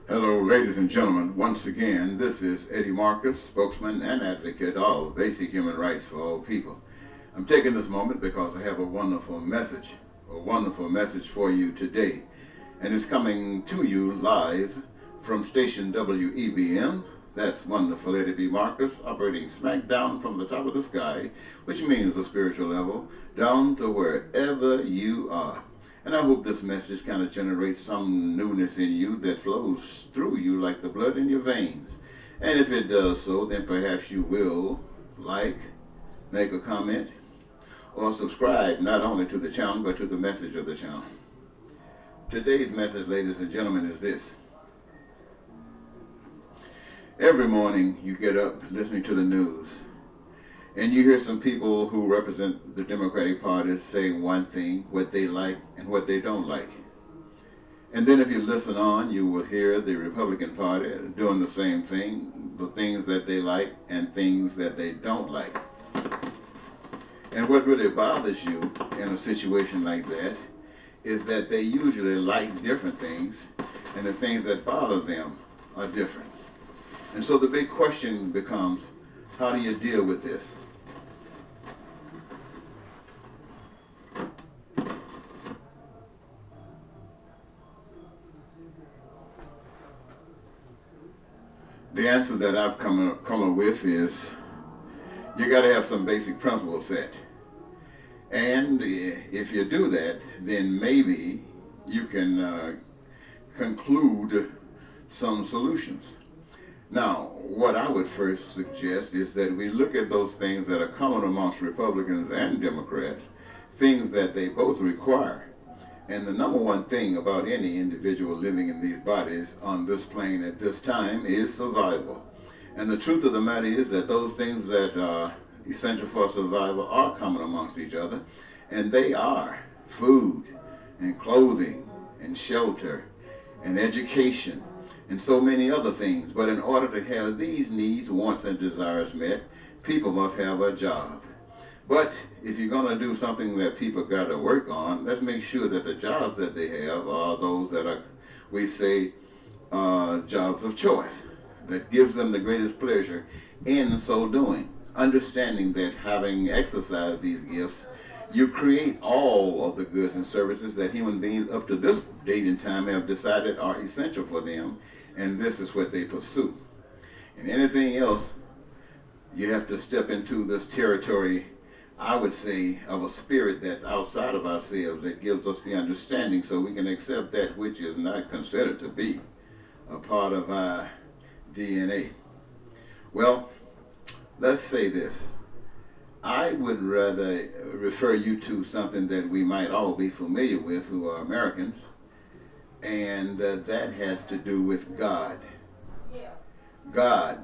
Hello, ladies and gentlemen. Once again, this is Eddie Marcus, spokesman and advocate of basic human rights for all people. I'm taking this moment because I have a wonderful message for you today. And it's coming to you live from station WEBM. That's wonderful Eddie B. Marcus, operating smack down from the top of the sky, which means the spiritual level, down to wherever you are. And I hope this message kind of generates some newness in you that flows through you like the blood in your veins. And if it does so, then perhaps you will like, make a comment, or subscribe not only to the channel, but to the message of the channel. Today's message, ladies and gentlemen, is this. Every morning you get up listening to the news, and you hear some people who represent the Democratic Party saying one thing, what they like and what they don't like. And then if you listen on, you will hear the Republican Party doing the same thing, the things that they like and things that they don't like. And what really bothers you in a situation like that is that they usually like different things, and the things that bother them are different. And so the big question becomes, how do you deal with this? The answer that I've come up with is you got to have some basic principles set. And if you do that, then maybe you can conclude some solutions. Now, what I would first suggest is that we look at those things that are common amongst Republicans and Democrats, things that they both require. And the number one thing about any individual living in these bodies on this plane at this time is survival. And the truth of the matter is that those things that are essential for survival are common amongst each other, and they are food and clothing and shelter and education and so many other things. But in order to have these needs, wants, and desires met, people must have a job. But if you're going to do something that people got to work on, let's make sure that the jobs that they have are those that are, we say, jobs of choice, that gives them the greatest pleasure in so doing. Understanding that having exercised these gifts, you create all of the goods and services that human beings up to this date and time have decided are essential for them, and this is what they pursue. And anything else, you have to step into this territory, I would say, of a spirit that's outside of ourselves that gives us the understanding so we can accept that which is not considered to be a part of our DNA. Well, let's say this. I would rather refer you to something that we might all be familiar with who are Americans, and that has to do with God. God.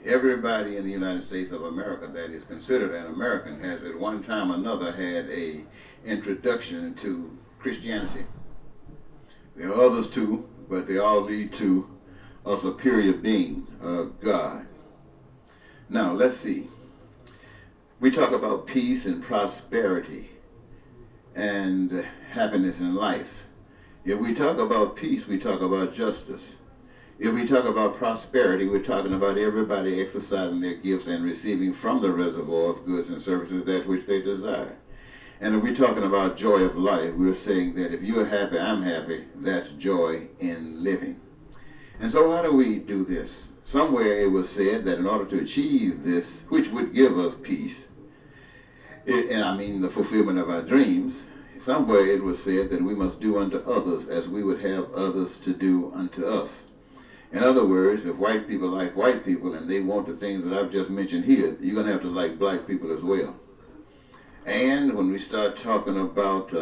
Everybody in the United States of America that is considered an American has at one time or another had a introduction to Christianity. There are others too, but they all lead to a superior being, God. Now, let's see. We talk about peace and prosperity and happiness in life. If we talk about peace, we talk about justice. If we talk about prosperity, we're talking about everybody exercising their gifts and receiving from the reservoir of goods and services that which they desire. And if we're talking about joy of life, we're saying that if you're happy, I'm happy, that's joy in living. And so how do we do this? Somewhere it was said that in order to achieve this, which would give us peace, and I mean the fulfillment of our dreams, somewhere it was said that we must do unto others as we would have others to do unto us. In other words, if white people like white people and they want the things that I've just mentioned here, you're going to have to like black people as well. And when we start talking about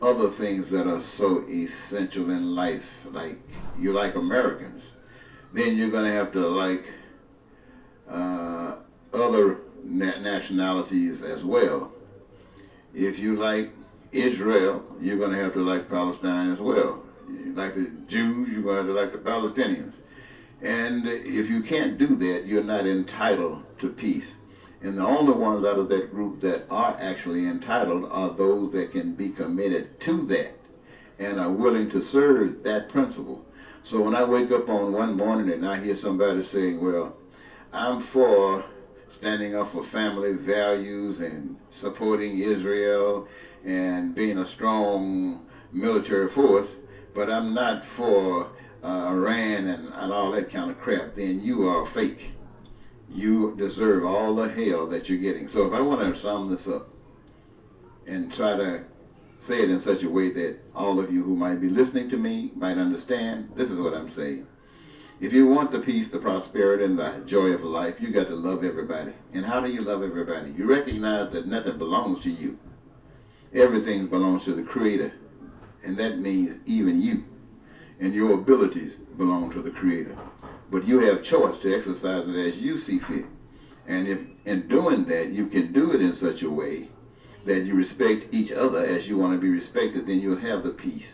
other things that are so essential in life, like you like Americans, then you're going to have to like other nationalities as well. If you like Israel, you're going to have to like Palestine as well. You like the Jews, you're going to like the Palestinians. And if you can't do that, you're not entitled to peace. And the only ones out of that group that are actually entitled are those that can be committed to that and are willing to serve that principle. So when I wake up on one morning and I hear somebody saying, well, I'm for standing up for family values and supporting Israel and being a strong military force, but I'm not for Iran and all that kind of crap, then you are fake. You deserve all the hell that you're getting. So if I want to sum this up and try to say it in such a way that all of you who might be listening to me might understand, this is what I'm saying. If you want the peace, the prosperity, and the joy of life, you got to love everybody. And how do you love everybody? You recognize that nothing belongs to you. Everything belongs to the Creator. And that means even you. And your abilities belong to the Creator. But you have choice to exercise it as you see fit. And if in doing that, you can do it in such a way that you respect each other as you want to be respected, then you'll have the peace.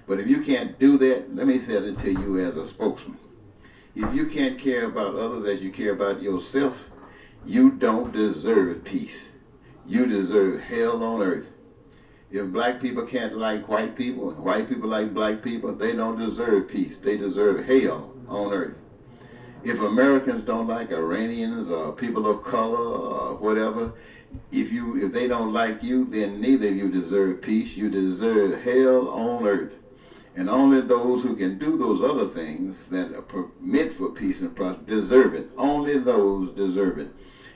But if you can't do that, let me say it to you as a spokesman. If you can't care about others as you care about yourself, you don't deserve peace. You deserve hell on earth. If black people can't like white people and white people like black people, they don't deserve peace. They deserve hell on earth. If Americans don't like Iranians or people of color or whatever, if they don't like you, then neither of you deserve peace. You deserve hell on earth. And only those who can do those other things that permit for peace and prosperity deserve it. Only those deserve it.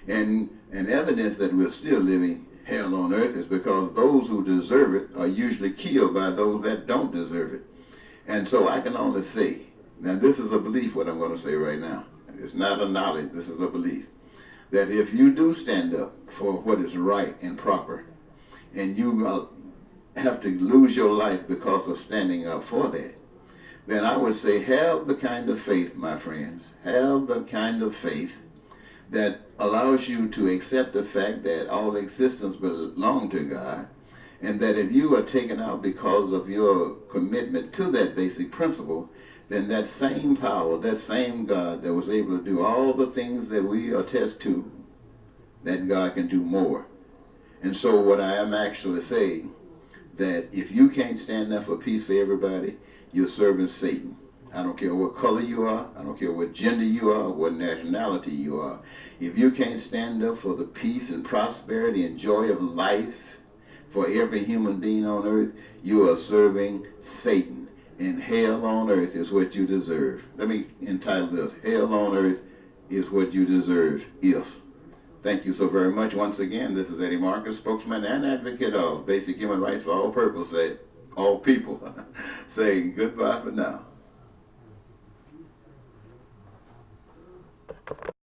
And evidence that we're still living hell on earth is because those who deserve it are usually killed by those that don't deserve it. And so I can only say, now this is a belief what I'm going to say right now. It's not a knowledge, this is a belief. That if you do stand up for what is right and proper, and you have to lose your life because of standing up for that, then I would say have the kind of faith, my friends, have the kind of faith that allows you to accept the fact that all existence belongs to God, and that if you are taken out because of your commitment to that basic principle, then that same power, that same God that was able to do all the things that we attest to, that God can do more. And so what I am actually saying, that if you can't stand up for peace for everybody, you're serving Satan. I don't care what color you are, I don't care what gender you are, what nationality you are. If you can't stand up for the peace and prosperity and joy of life for every human being on earth, you are serving Satan. And hell on earth is what you deserve. Let me entitle this, Hell on Earth is What You Deserve If. Thank you so very much. Once again, this is Eddie Marcus, spokesman and advocate of basic human rights for all people, saying goodbye for now.